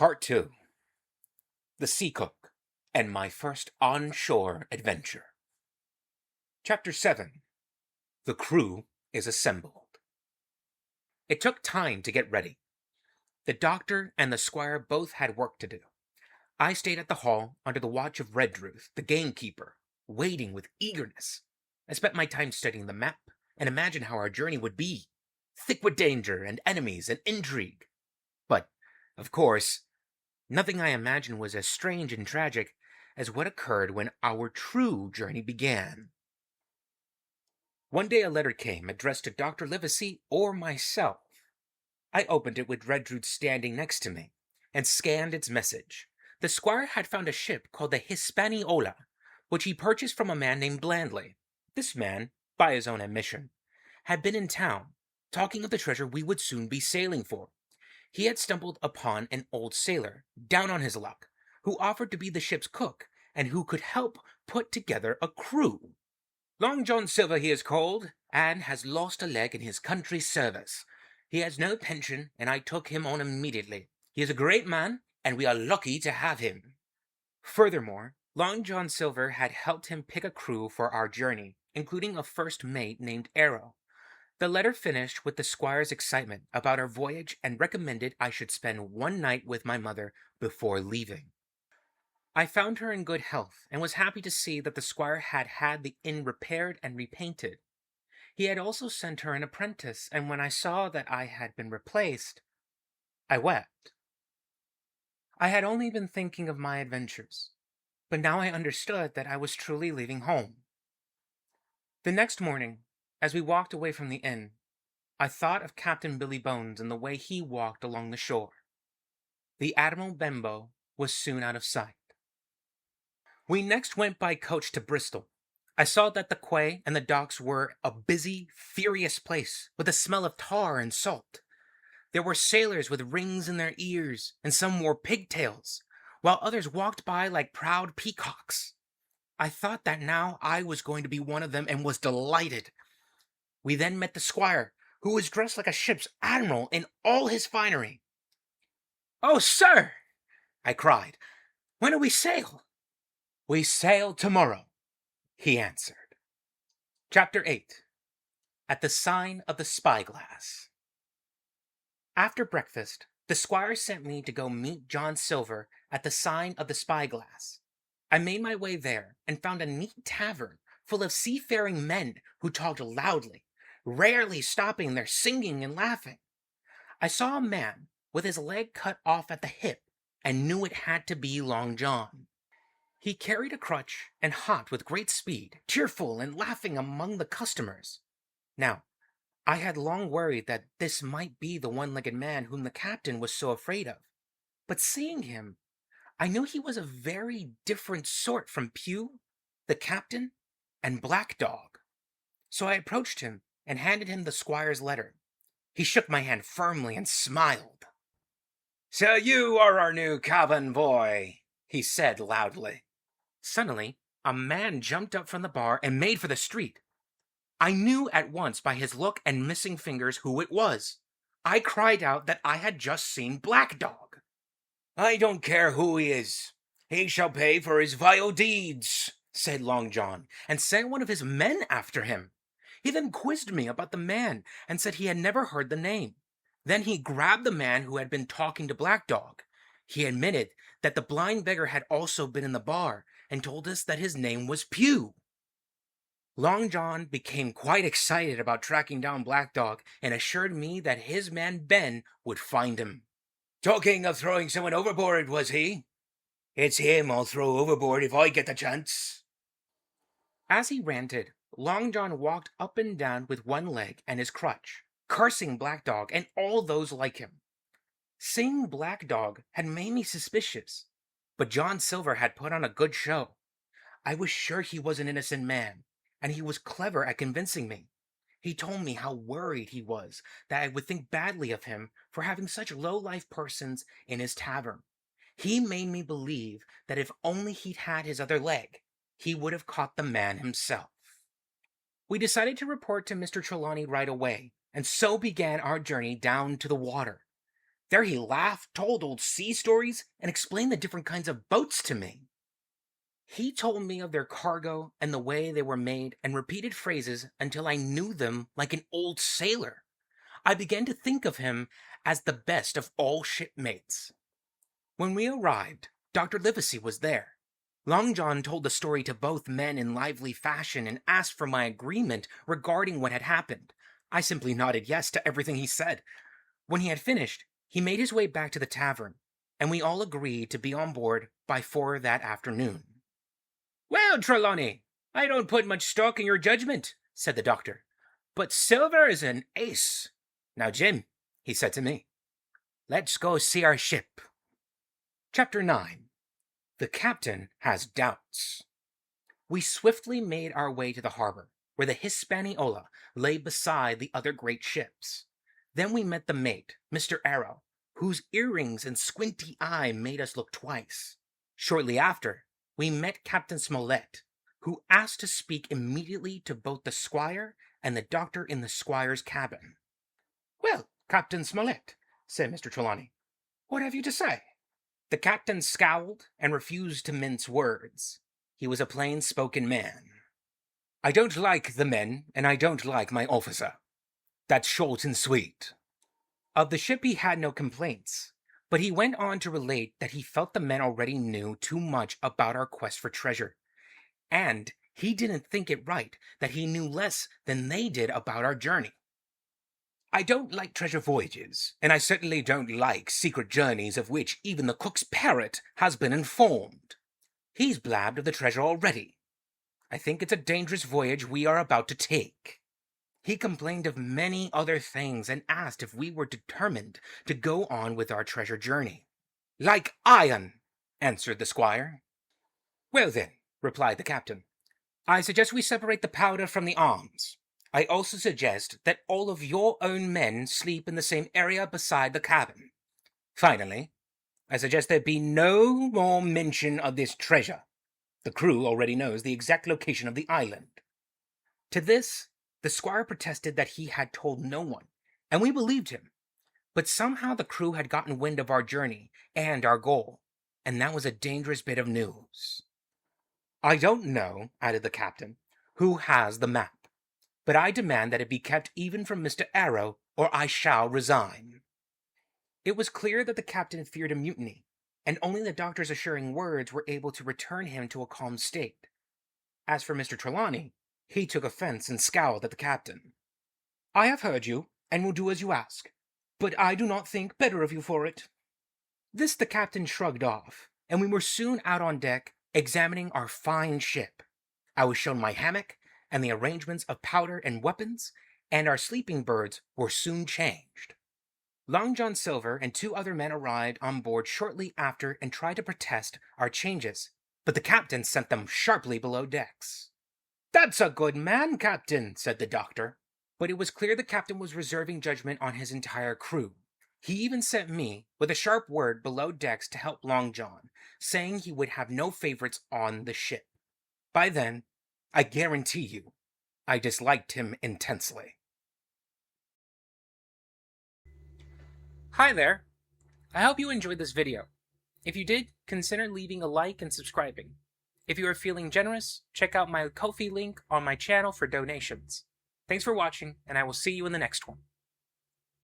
Part 2. The Sea Cook and My First On-Shore Adventure. Chapter 7. The Crew is Assembled. It took time to get ready. The doctor and the squire both had work to do. I stayed at the hall under the watch of Redruth, the gamekeeper, waiting with eagerness. I spent my time studying the map and imagined how our journey would be, thick with danger and enemies and intrigue. But, of course, nothing I imagined was as strange and tragic as what occurred when our true journey began. One day a letter came addressed to Dr. Livesey or myself. I opened it with Redruth standing next to me and scanned its message. The squire had found a ship called the Hispaniola, which he purchased from a man named Blandley. This man, by his own admission, had been in town, talking of the treasure we would soon be sailing for. He had stumbled upon an old sailor, down on his luck, who offered to be the ship's cook, and who could help put together a crew. Long John Silver he is called, and has lost a leg in his country's service. He has no pension, and I took him on immediately. He is a great man, and we are lucky to have him. Furthermore, Long John Silver had helped him pick a crew for our journey, including a first mate named Arrow. The letter finished with the squire's excitement about our voyage and recommended I should spend one night with my mother before leaving. I found her in good health and was happy to see that the squire had had the inn repaired and repainted. He had also sent her an apprentice, and when I saw that I had been replaced, I wept. I had only been thinking of my adventures, but now I understood that I was truly leaving home. The next morning, as we walked away from the inn, I thought of Captain Billy Bones and the way he walked along the shore. The Admiral Benbow was soon out of sight. We next went by coach to Bristol. I saw that the quay and the docks were a busy, furious place with a smell of tar and salt. There were sailors with rings in their ears, and some wore pigtails, while others walked by like proud peacocks. I thought that now I was going to be one of them and was delighted. We then met the squire, who was dressed like a ship's admiral in all his finery. "Oh, sir!" I cried. "When do we sail?" "We sail tomorrow," he answered. Chapter 8. At the Sign of the Spyglass. After breakfast, the squire sent me to go meet John Silver at the Sign of the Spyglass. I made my way there and found a neat tavern full of seafaring men who talked loudly, rarely stopping their singing and laughing. I saw a man with his leg cut off at the hip and knew it had to be Long John. He carried a crutch and hopped with great speed, cheerful and laughing among the customers. Now, I had long worried that this might be the one-legged man whom the captain was so afraid of. But seeing him, I knew he was a very different sort from Pew, the captain, and Black Dog. So I approached him and handed him the squire's letter. He shook my hand firmly and smiled. "So you are our new cabin boy," he said loudly. Suddenly, a man jumped up from the bar and made for the street. I knew at once by his look and missing fingers who it was. I cried out that I had just seen Black Dog. "I don't care who he is. He shall pay for his vile deeds," said Long John, and sent one of his men after him. He then quizzed me about the man and said he had never heard the name. Then he grabbed the man who had been talking to Black Dog. He admitted that the blind beggar had also been in the bar and told us that his name was Pew. Long John became quite excited about tracking down Black Dog and assured me that his man Ben would find him. "Talking of throwing someone overboard, was he? It's him I'll throw overboard if I get the chance." As he ranted, Long John walked up and down with one leg and his crutch, cursing Black Dog and all those like him. Seeing Black Dog had made me suspicious, but John Silver had put on a good show. I was sure he was an innocent man, and he was clever at convincing me. He told me how worried he was that I would think badly of him for having such low-life persons in his tavern. He made me believe that if only he'd had his other leg, he would have caught the man himself. We decided to report to Mr. Trelawney right away, and so began our journey down to the water. There he laughed, told old sea stories, and explained the different kinds of boats to me. He told me of their cargo and the way they were made and repeated phrases until I knew them like an old sailor. I began to think of him as the best of all shipmates. When we arrived, Dr. Livesey was there. Long John told the story to both men in lively fashion and asked for my agreement regarding what had happened. I simply nodded yes to everything he said. When he had finished, he made his way back to the tavern, and we all agreed to be on board by 4 that afternoon. "Well, Trelawney, I don't put much stock in your judgment," said the doctor, "but Silver is an ace. Now, Jim," he said to me, "let's go see our ship." Chapter 9. The Captain Has Doubts. We swiftly made our way to the harbor, where the Hispaniola lay beside the other great ships. Then we met the mate, Mr. Arrow, whose earrings and squinty eye made us look twice. Shortly after, we met Captain Smollett, who asked to speak immediately to both the squire and the doctor in the squire's cabin. "Well, Captain Smollett," said Mr. Trelawney, "what have you to say?" The captain scowled and refused to mince words. He was a plain-spoken man. "I don't like the men, and I don't like my officer. That's short and sweet." Of the ship he had no complaints, but he went on to relate that he felt the men already knew too much about our quest for treasure, and he didn't think it right that he knew less than they did about our journey. "I don't like treasure voyages, and I certainly don't like secret journeys of which even the cook's parrot has been informed. He's blabbed of the treasure already. I think it's a dangerous voyage we are about to take." He complained of many other things and asked if we were determined to go on with our treasure journey. "Like iron," answered the squire. "Well then," replied the captain, "I suggest we separate the powder from the arms. I also suggest that all of your own men sleep in the same area beside the cabin. Finally, I suggest there be no more mention of this treasure. The crew already knows the exact location of the island." To this, the squire protested that he had told no one, and we believed him. But somehow the crew had gotten wind of our journey and our goal, and that was a dangerous bit of news. "I don't know," added the captain, "who has the map, but I demand that it be kept even from Mr. Arrow, or I shall resign." It was clear that the captain feared a mutiny, and only the doctor's assuring words were able to return him to a calm state. As for Mr. Trelawney, he took offense and scowled at the captain. "I have heard you, and will do as you ask, but I do not think better of you for it." This the captain shrugged off, and we were soon out on deck, examining our fine ship. I was shown my hammock, and the arrangements of powder and weapons, and our sleeping birds were soon changed. Long John Silver and 2 other men arrived on board shortly after and tried to protest our changes, but the captain sent them sharply below decks. "That's a good man, Captain," said the doctor. But it was clear the captain was reserving judgment on his entire crew. He even sent me with a sharp word below decks to help Long John, saying he would have no favorites on the ship. By then, I guarantee you, I disliked him intensely. Hi there. I hope you enjoyed this video. If you did, consider leaving a like and subscribing. If you are feeling generous, check out my Ko-fi link on my channel for donations. Thanks for watching, and I will see you in the next one.